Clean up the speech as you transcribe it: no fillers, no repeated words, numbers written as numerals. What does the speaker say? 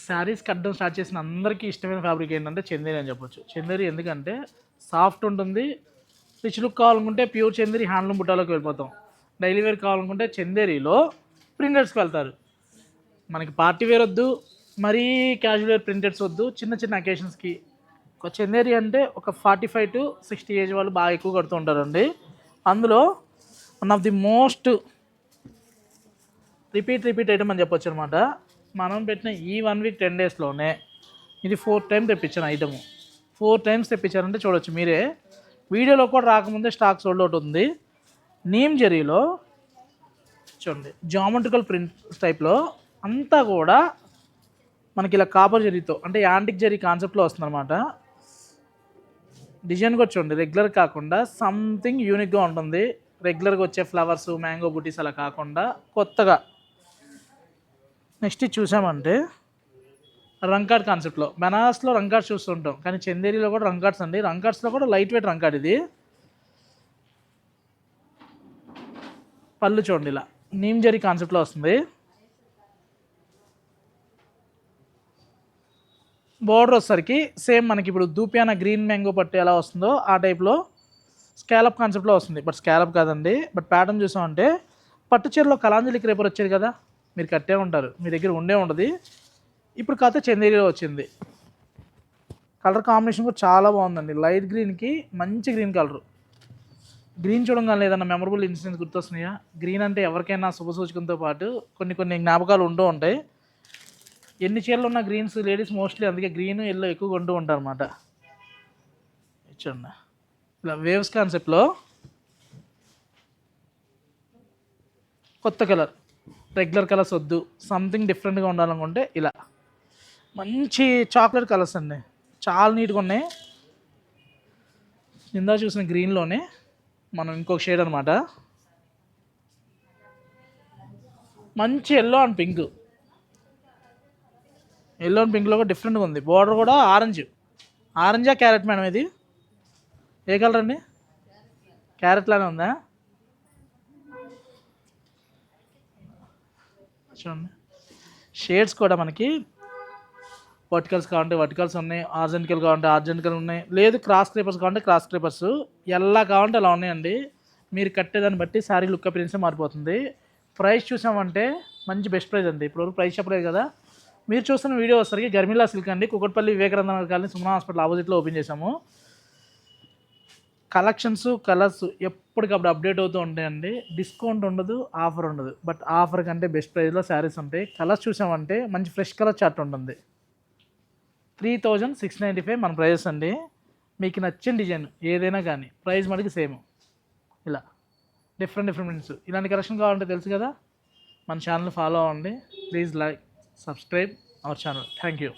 శారీస్ కట్టడం స్టార్ట్ చేసిన అందరికీ ఇష్టమైన ఫ్యాబ్రిక్ ఏంటంటే చందేరి అని చెప్పొచ్చు. చందేరి ఎందుకంటే సాఫ్ట్ ఉంటుంది. రిచ్ లుక్ కావాలనుకుంటే ప్యూర్ చందేరి హ్యాండ్లూమ్ బుట్టాలోకి వెళ్ళిపోతాం. డైలీ వేర్ కావాలనుకుంటే చందేరిలో ప్రింటెడ్స్కి వెళ్తారు. మనకి పార్టీ వేర్ వద్దు, మరీ క్యాజువల్ వేర్ ప్రింటెడ్స్ వద్దు, చిన్న చిన్న అకేషన్స్కి ఒక చందేరి అంటే ఒక 45 to 60 ఏజ్ వాళ్ళు బాగా ఎక్కువ కడుతూ ఉంటారండి. అందులో one of the most repeat item అని చెప్పొచ్చు అనమాట. మనం పెట్టిన ఈ 1 week 10 daysలోనే ఇది 4 times తెప్పించాను ఐటము. 4 times తెప్పించారంటే చూడొచ్చు మీరే. వీడియోలో కూడా రాకముందే స్టాక్ సోల్డ్ అవుట్ ఉంది. నీమ్ జరీలో చూడండి, జామెట్రికల్ ప్రింట్ టైప్లో అంతా కూడా మనకి ఇలా కాపర్ జరీతో అంటే యాంటిక్ జరీ కాన్సెప్ట్లో వస్తుందన్నమాట. డిజైన్ కూడా చూడండి, రెగ్యులర్ కాకుండా సంథింగ్ యూనిక్గా ఉంటుంది. రెగ్యులర్గా వచ్చే ఫ్లవర్స్, మ్యాంగో బుటీస్ అలా కాకుండా కొత్తగా. నెక్స్ట్ చూసామంటే రంకాడ్ కాన్సెప్ట్లో, బనారస్లో రంకాడ్స్ చూస్తుంటాం, కానీ చందేరిలో కూడా రంకాడ్స్ అండి. రంకాడ్స్లో కూడా లైట్ వెయిట్ రంకాడ్. ఇది పళ్ళు చూడండి, ఇలా నీమ్ జరీ కాన్సెప్ట్లో వస్తుంది. బోర్డర్ వచ్చేసరికి సేమ్ మనకి ఇప్పుడు దూపియానా గ్రీన్ మ్యాంగో పట్టు ఎలా వస్తుందో ఆ టైప్లో స్కాలప్ కాన్సెప్ట్లో వస్తుంది. బట్ స్కాలప్ కాదండి. బట్ ప్యాటర్న్ చూసామంటే పట్టు చీరలో కలాంజలి క్రేపర్ వచ్చేది కదా, మీరు కట్టే ఉంటారు, మీ దగ్గర ఉండే ఉండదు. ఇప్పుడు కాకపోతే చందేరిలో వచ్చింది. కలర్ కాంబినేషన్ కూడా చాలా బాగుందండి. లైట్ గ్రీన్కి మంచి గ్రీన్ కలరు. గ్రీన్ చూడంగానే ఏదన్నా మెమరబుల్ ఇన్సిడెంట్స్ గుర్తొస్తున్నాయా? గ్రీన్ అంటే ఎవరికైనా శుభసూచకంతో పాటు కొన్ని జ్ఞాపకాలు ఉంటూ ఉంటాయి. ఎన్ని చీరలు ఉన్న గ్రీన్స్ లేడీస్ మోస్ట్లీ అందుకే గ్రీన్ ఎల్లో ఎక్కువ కొంటూ ఉంటారు అనమాట. చూడండి, ఇలా వేవ్స్ కాన్సెప్ట్లో కొత్త కలర్, రెగ్యులర్ కలర్స్ వద్దు, సంథింగ్ డిఫరెంట్గా ఉండాలనుకుంటే ఇలా మంచి చాక్లెట్ కలర్స్ అండి, చాలా నీట్గా ఉన్నాయి. ఇందా చూసిన గ్రీన్లోనే మనం ఇంకొక షేడ్ అనమాట, మంచి yellow and pink. Yellow and పింక్లో కూడా డిఫరెంట్గా ఉంది. బార్డర్ కూడా ఆరెంజా క్యారెట్ మేడం? ఇది ఏ కలర్ అండి? క్యారెట్ లానే ఉందా? చూడండి, షేడ్స్ కూడా మనకి వర్టికల్స్ కావాలంటే వర్టికల్స్ ఉన్నాయి, ఆర్జెంటికల్ కావాలంటే ఆర్జెంటికల్ ఉన్నాయి, లేదు క్రాస్ క్రేపర్స్ కావాలంటే క్రాస్ క్రేపర్స్, ఎలా కావాలంటే అలా ఉన్నాయండి. మీరు కట్టేదాన్ని బట్టి శారీ లుక్ అపిరియన్సే మారిపోతుంది. ప్రైస్ చూసామంటే మంచి బెస్ట్ ప్రైస్ అండి. ఇప్పుడు ప్రైస్ చెప్పలేదు కదా. మీరు చూస్తున్న వీడియో వచ్చేసరికి గర్మిలా సిల్క్ అండి, కుకట్పల్లి వివేకానంద నగర్ కాలనీ సుమన్ హాస్పిటల్ ఆపోజిట్లో ఓపెన్ చేసాము. కలెక్షన్స్ కలర్స్ ఎప్పటికప్పుడు అప్డేట్ అవుతూ ఉంటాయండి. డిస్కౌంట్ ఉండదు, ఆఫర్ ఉండదు. బట్ ఆఫర్ కంటే బెస్ట్ ప్రైస్లో శారీస్ ఉంటాయి. కలర్స్ చూసామంటే మంచి ఫ్రెష్ కలర్ చార్ట్ ఉంటుంది. 3695 మన ప్రైజెస్ అండి. మీకు నచ్చిన డిజైన్ ఏదైనా కానీ ప్రైస్ మటుకు సేమ్. ఇలా డిఫరెంట్ ప్రింట్స్, ఇలాంటి కలెక్షన్ కావాలంటే తెలుసు కదా, మన ఛానల్ ఫాలో అవ్వండి. Please like, subscribe our channel. Thank you.